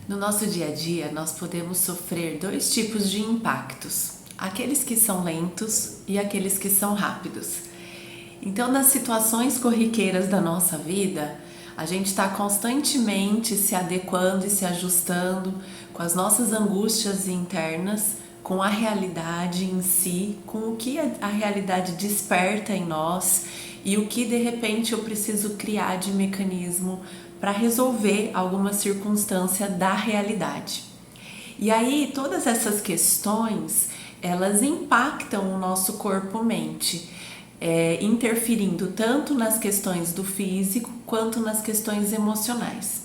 No nosso dia a dia, nós podemos sofrer dois tipos de impactos: aqueles que são lentos e aqueles que são rápidos. Então, nas situações corriqueiras da nossa vida, a gente está constantemente se adequando e se ajustando com as nossas angústias internas, com a realidade em si, com o que a realidade desperta em nós e o que de repente eu preciso criar de mecanismo para resolver alguma circunstância da realidade. E aí todas essas questões, elas impactam o nosso corpo-mente, interferindo tanto nas questões do físico quanto nas questões emocionais.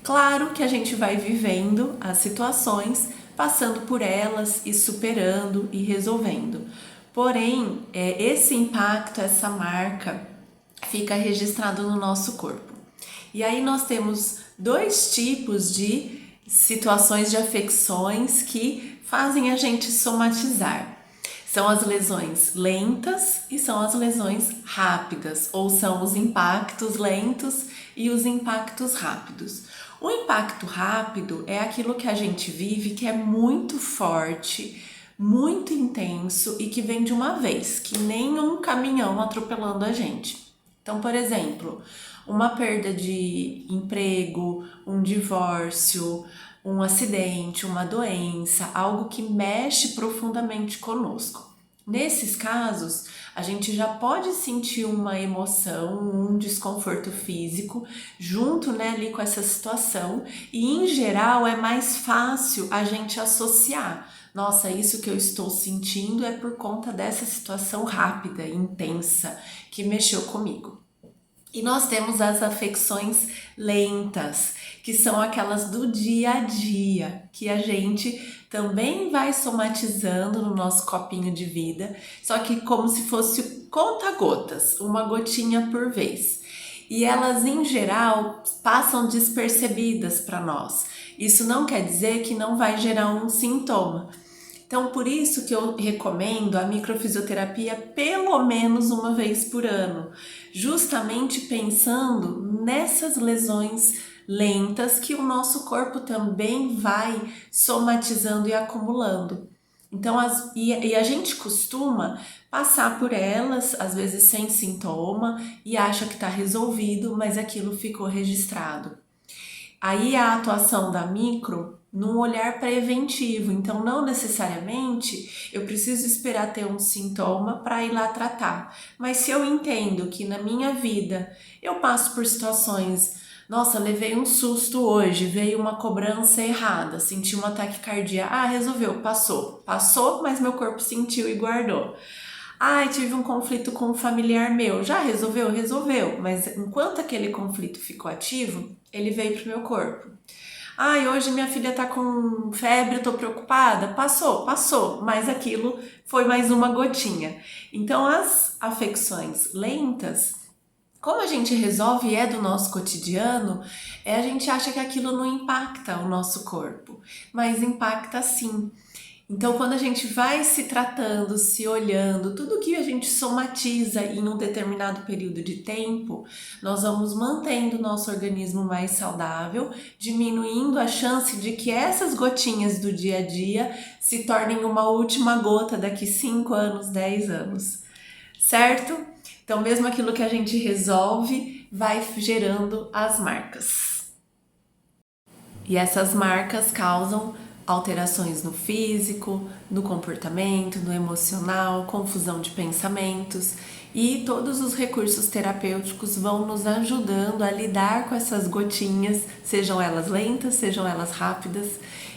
Claro que a gente vai vivendo as situações, passando por elas e superando e resolvendo. Porém, esse impacto, essa marca, fica registrado no nosso corpo. E aí nós temos dois tipos de situações de afecções que fazem a gente somatizar. São as lesões lentas e são as lesões rápidas, ou são os impactos lentos e os impactos rápidos. O impacto rápido é aquilo que a gente vive que é muito forte, muito intenso e que vem de uma vez, que nem um caminhão atropelando a gente. Então, por exemplo, uma perda de emprego, um divórcio, um acidente, uma doença, algo que mexe profundamente conosco. Nesses casos, a gente já pode sentir uma emoção, um desconforto físico junto, ali com essa situação, e em geral é mais fácil a gente associar. Nossa, isso que eu estou sentindo é por conta dessa situação rápida, intensa, que mexeu comigo. E nós temos as afecções lentas, que são aquelas do dia a dia, que a gente também vai somatizando no nosso copinho de vida, só que como se fosse conta-gotas, uma gotinha por vez. E elas, em geral, passam despercebidas para nós. Isso não quer dizer que não vai gerar um sintoma. Então, por isso que eu recomendo a microfisioterapia pelo menos uma vez por ano, justamente pensando nessas lesões lentas que o nosso corpo também vai somatizando e acumulando. Então, a gente costuma passar por elas, às vezes sem sintoma, e acha que está resolvido, mas aquilo ficou registrado. Aí a atuação da micro num olhar preventivo, então não necessariamente eu preciso esperar ter um sintoma para ir lá tratar, mas se eu entendo que na minha vida eu passo por situações, nossa, levei um susto hoje, veio uma cobrança errada, senti um ataque cardíaco, resolveu, passou, mas meu corpo sentiu e guardou. Tive um conflito com um familiar meu. Já resolveu? Resolveu. Mas enquanto aquele conflito ficou ativo, ele veio pro meu corpo. Hoje minha filha tá com febre, eu tô preocupada. Passou. Mas aquilo foi mais uma gotinha. Então, as afecções lentas, como a gente resolve e é do nosso cotidiano, a gente acha que aquilo não impacta o nosso corpo. Mas impacta sim. Então, quando a gente vai se tratando, se olhando, tudo que a gente somatiza em um determinado período de tempo, nós vamos mantendo o nosso organismo mais saudável, diminuindo a chance de que essas gotinhas do dia a dia se tornem uma última gota daqui 5 anos, 10 anos, certo? Então, mesmo aquilo que a gente resolve vai gerando as marcas. E essas marcas causam alterações no físico, no comportamento, no emocional, confusão de pensamentos, e todos os recursos terapêuticos vão nos ajudando a lidar com essas gotinhas, sejam elas lentas, sejam elas rápidas.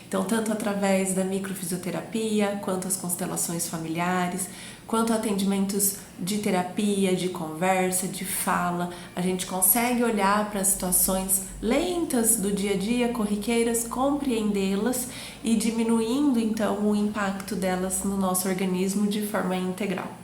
Então, tanto através da microfisioterapia, quanto as constelações familiares, quanto atendimentos de terapia, de conversa, de fala, a gente consegue olhar para as situações lentas do dia a dia, corriqueiras, compreendê-las e diminuindo então o impacto delas no nosso organismo de forma integral.